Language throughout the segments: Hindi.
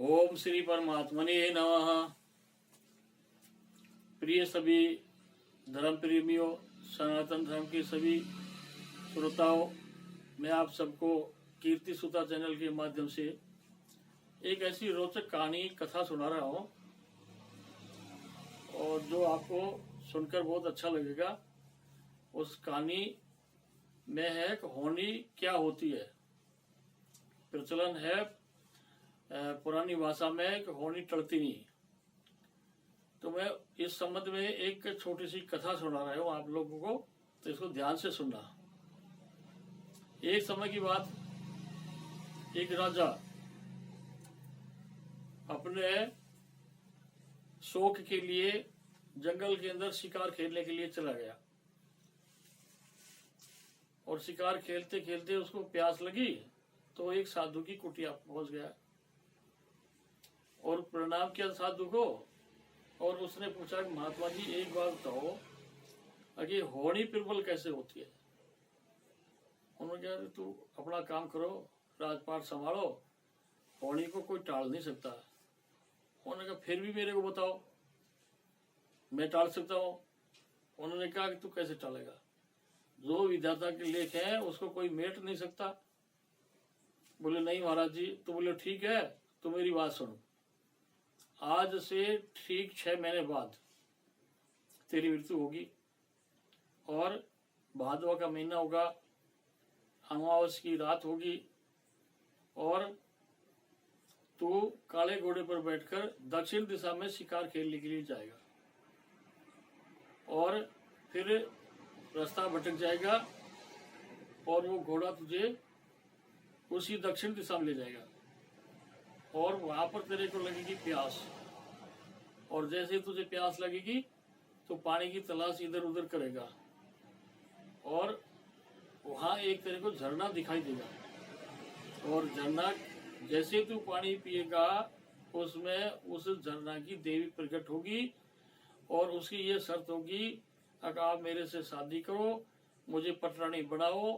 ओम श्री परमात्मने नमः। प्रिय सभी धर्म प्रेमियों, सनातन धर्म के सभी श्रोताओं, मैं आप सबको कीर्ति सुता चैनल के माध्यम से एक ऐसी रोचक कहानी कथा सुना रहा हूँ और जो आपको सुनकर बहुत अच्छा लगेगा। उस कहानी में है कि होनी क्या होती है। प्रचलन है पुरानी भाषा में कि होनी टलती नहीं। तो मैं इस संबंध में एक छोटी सी कथा सुना रहा हूँ आप लोगों को, तो इसको ध्यान से सुनना। एक समय की बात, एक राजा अपने शौक के लिए जंगल के अंदर शिकार खेलने के लिए चला गया और शिकार खेलते खेलते उसको प्यास लगी तो एक साधु की कुटिया पहुंच गया और प्रणाम किया साधु को। और उसने पूछा कि महात्मा जी एक बात बताओ, अगे होनी प्रबल कैसे होती है। उन्होंने कहा तू अपना काम करो, राजपाट संभालो, होनी को कोई टाल नहीं सकता। उन्होंने कहा फिर भी मेरे को बताओ, मैं टाल सकता हूँ। उन्होंने कहा कि तू कैसे टालेगा, जो विधाता के लेख है उसको कोई मेट नहीं सकता। बोले नहीं महाराज जी। तो बोले ठीक है, तो मेरी बात सुनो, आज से ठीक 6 महीने बाद तेरी मृत्यु होगी और भादवा का महीना होगा, अमावस की रात होगी और तू काले घोड़े पर बैठकर दक्षिण दिशा में शिकार खेलने के लिए जाएगा और फिर रास्ता भटक जाएगा और वो घोड़ा तुझे उसी दक्षिण दिशा में ले जाएगा और वहां पर तेरे को लगेगी प्यास। और जैसे ही तुझे प्यास लगेगी तो पानी की तलाश इधर उधर करेगा और वहां एक तेरे को झरना दिखाई देगा और झरना जैसे तू पानी पिएगा उसमें उस झरना की देवी प्रकट होगी और उसकी ये शर्त होगी, अगर आप मेरे से शादी करो, मुझे पटरानी बनाओ,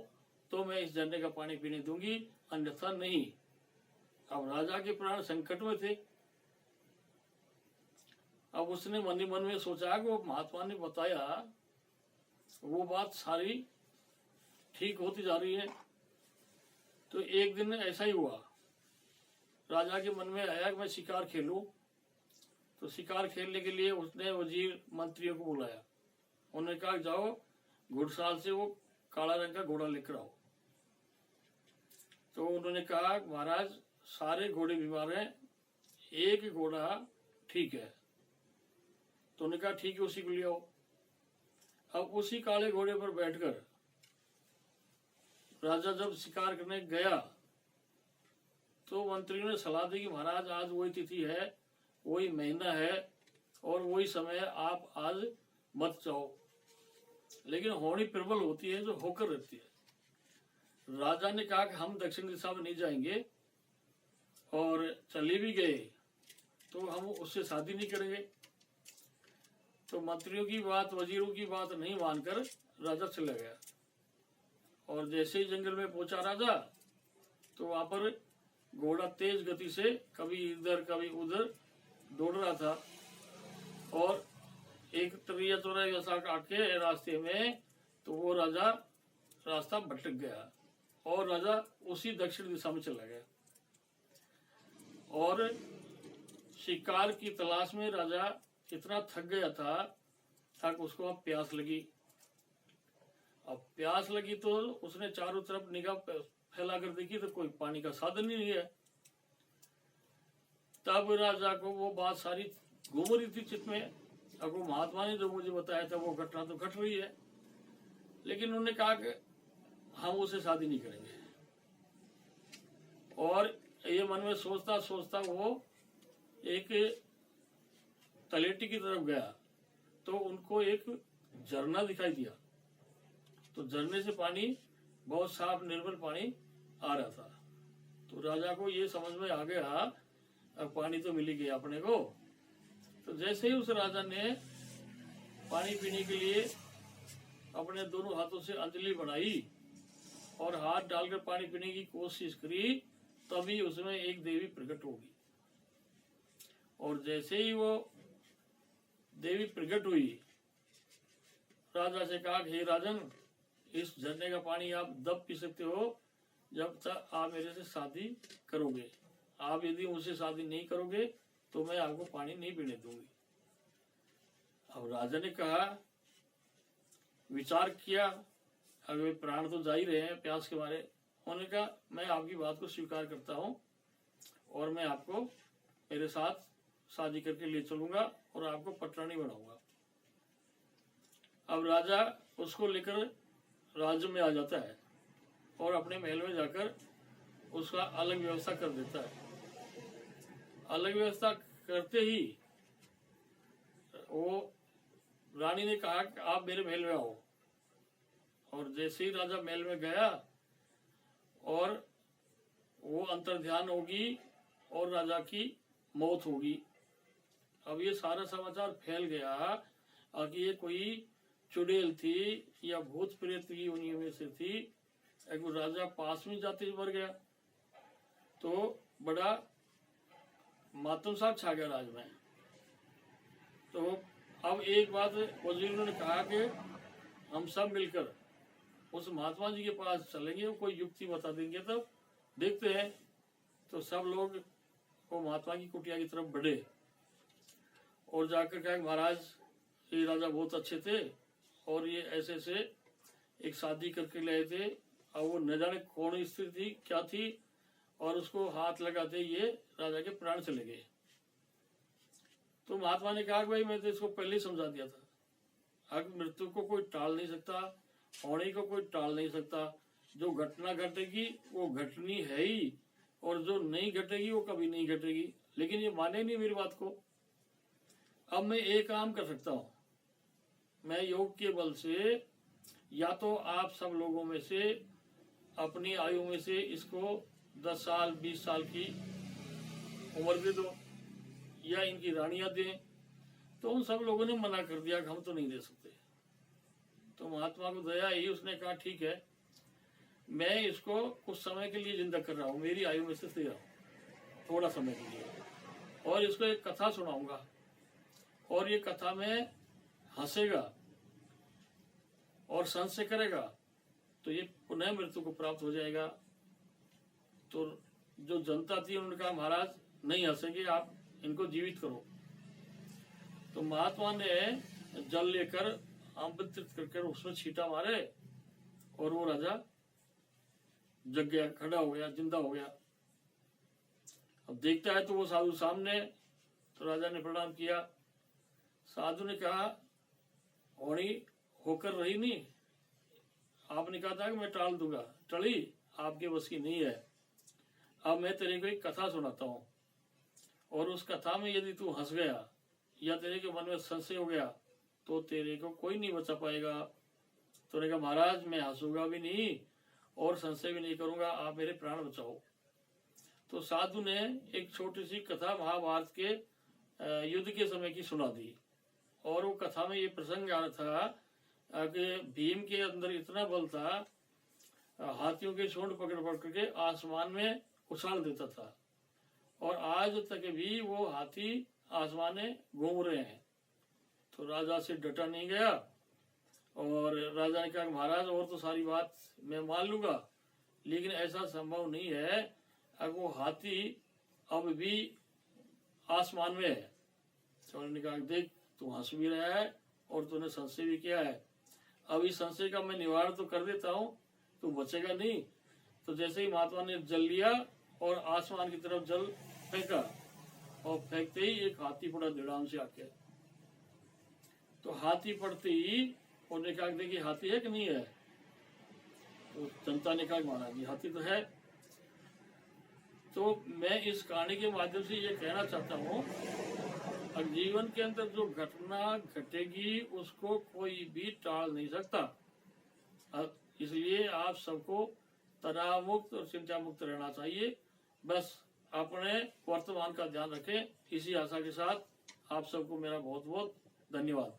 तो मैं इस झरने का पानी पीने दूंगी, अन्यथा नहीं। अब राजा के प्राण संकट में थे। अब उसने मन ही मन में सोचा कि वो महात्मा ने बताया वो बात सारी ठीक होती जा रही है। तो एक दिन ऐसा ही हुआ, राजा के मन में आया कि मैं शिकार खेलूं। तो शिकार खेलने के लिए उसने वजीर मंत्रियों को बुलाया। उन्होंने कहा जाओ घुड़साल से वो काला रंग का घोड़ा लेकर आओ। तो उन्होंने कहा महाराज सारे घोड़े बीमार हैं, एक घोड़ा ठीक है। तो उन्होंने कहा ठीक है, उसी को ले आओ। अब उसी काले घोड़े पर बैठकर राजा जब शिकार करने गया तो मंत्रियों ने सलाह दी कि महाराज आज वही तिथि है, वही महीना है और वही समय है, आप आज मत जाओ। लेकिन होनी प्रबल होती है जो होकर रहती है। राजा ने कहा कि हम दक्षिण दिशा में नहीं जाएंगे और चले भी गए तो हम उससे शादी नहीं करेंगे। तो मंत्रियों की बात, वजीरों की बात नहीं मानकर राजा चला गया और जैसे ही जंगल में पहुंचा राजा तो वहां पर घोड़ा तेज गति से कभी इधर कभी उधर दौड़ रहा था और एक तरिया चौराहे जैसा आके रास्ते में तो वो राजा रास्ता भटक गया और राजा उसी दक्षिण दिशा में चला गया और शिकार की तलाश में राजा इतना थक गया था कि उसको अब प्यास लगी। अब प्यास लगी तो उसने चारों तरफ निगाह फैला कर देखी तो कोई पानी का साधन ही नहीं है। तब राजा को वो बात सारी घूम रही थी चित्त में। अब वो महात्मा ने जो मुझे बताया था वो घटना तो घट रही है, लेकिन उन्होंने कहा कि हम उसे शादी नहीं करेंगे। और ये मन में सोचता सोचता वो एक तलेटी की तरफ गया तो उनको एक झरना दिखाई दिया। तो झरने से पानी बहुत साफ निर्मल पानी आ रहा था। तो राजा को ये समझ में आ गया अब पानी तो मिल ही गया अपने को। तो जैसे ही उस राजा ने पानी पीने के लिए अपने दोनों हाथों से अंजलि बढ़ाई और हाथ डालकर पानी पीने की कोशिश करी, तभी उसमें एक देवी प्रकट होगी और जैसे ही वो देवी प्रकट हुई, राजा से कहा हे राजन, इस झरने का पानी आप तब पी सकते हो जब तक आप मेरे से शादी करोगे। आप यदि मुझसे शादी नहीं करोगे तो मैं आपको पानी नहीं पीने दूंगी। अब राजा ने कहा, विचार किया, अगर प्राण तो जा ही रहे हैं प्यास के मारे। उन्होंने कहा मैं आपकी बात को स्वीकार करता हूँ और मैं आपको मेरे साथ शादी करके ले चलूंगा और आपको पटरानी बनाऊंगा। अब राजा उसको लेकर राज्य में आ जाता है और अपने महल में जाकर उसका अलग व्यवस्था कर देता है। अलग व्यवस्था करते ही वो रानी ने कहा कि आप मेरे महल में आओ। और जैसे ही राजा महल में गया और वो अंतर्ध्यान होगी और राजा की मौत होगी। अब ये सारा समाचार फैल गया कि ये कोई चुड़ैल थी या भूत प्रेत की उन्हीं में से थी। एक राजा पास में जाते ही मर गया तो बड़ा मातम सा छा गया राज में। तो अब एक बात वजीरों ने कहा कि हम सब मिलकर उस महात्मा जी के पास चलेंगे, वो कोई युक्ति बता देंगे, तो देखते हैं। तो सब लोग वो महात्मा की कुटिया की तरफ बढ़े और जाकर कहा महाराज, ये राजा बहुत अच्छे थे और ये ऐसे से एक शादी करके लाए थे, और वो न जाने कौन स्त्री थी क्या थी, और उसको हाथ लगाते ये राजा के प्राण चले गए। तो महात्मा ने कहा भाई मैं तो इसको पहले ही समझा दिया था, अब मृत्यु को कोई टाल नहीं सकता, होने को कोई टाल नहीं सकता। जो घटना घटेगी वो घटनी है ही, और जो नहीं घटेगी वो कभी नहीं घटेगी। लेकिन ये माने नहीं मेरी बात को। अब मैं एक काम कर सकता हूँ, मैं योग के बल से या तो आप सब लोगों में से अपनी आयु में से इसको 10 साल 20 साल की उम्र दे दो, या इनकी रानियां दें। तो उन सब लोगों ने मना कर दिया कि हम तो नहीं दे सकते। तो महात्मा को दया आई, उसने कहा ठीक है, मैं इसको कुछ समय के लिए जिंदा कर रहा हूँ, मेरी आयु में से दे रहा हूँ थोड़ा समय के लिए, और इसको एक कथा सुनाऊंगा और ये कथा में हंसेगा और संशय करेगा तो ये पुनः मृत्यु को प्राप्त हो जाएगा। तो जो जनता थी उन्होंने कहा महाराज नहीं हंसेंगे, आप इनको जीवित करो। तो महात्मा ने जल लेकर आमंत्रित करके उसमें छींटा मारे और वो राजा जग गया, खड़ा हो गया, जिंदा हो गया। अब देखता है तो वो साधु सामने। तो राजा ने प्रणाम किया। साधु ने कहा होनी होकर रही नहीं, आपने कहा था कि मैं टाल दूंगा, टली आपके बस की नहीं है। अब मैं तेरे को एक कथा सुनाता हूँ और उस कथा में यदि तू हंस गया या तेरे के मन में संशय हो गया तो तेरे को कोई नहीं बचा पाएगा। तो ने कहा महाराज मैं हंसूंगा भी नहीं और संशय भी नहीं करूंगा, आप मेरे प्राण बचाओ। तो साधु ने एक छोटी सी कथा महाभारत के युद्ध के समय की सुना दी। और वो कथा में ये प्रसंग आ रहा था कि भीम के अंदर इतना बल था, हाथियों के सूंड पकड़ पकड़ के आसमान में उछाल देता था, और आज तक भी वो हाथी आसमान में घूम रहे हैं। तो राजा से डटा नहीं गया और राजा ने कहा महाराज और तो सारी बात मैं मान लूंगा, लेकिन ऐसा संभव नहीं है, अब वो हाथी अब भी आसमान में है। तो उन्होंने कहा देख तू हंस भी रहा है और तूने संशय भी किया है, अब इस संशय का मैं निवारण तो कर देता हूँ, तू बचेगा नहीं। तो जैसे ही महात्मा ने जल लिया और आसमान की तरफ जल फेंका, और फेंकते ही एक हाथी पड़ा दिड़ाम से आके। तो हाथी पड़ते ही उन्होंने कहा देखिए हाथी है कि नहीं है। तो जनता ने कहा महाराज जी हाथी तो है। तो मैं इस कहानी के माध्यम से ये कहना चाहता हूँ, जीवन के अंदर जो घटना घटेगी उसको कोई भी टाल नहीं सकता। इसलिए आप सबको तनाव मुक्त और चिंता मुक्त रहना चाहिए। बस अपने वर्तमान का ध्यान रखें। इसी आशा के साथ आप सबको मेरा बहुत बहुत धन्यवाद।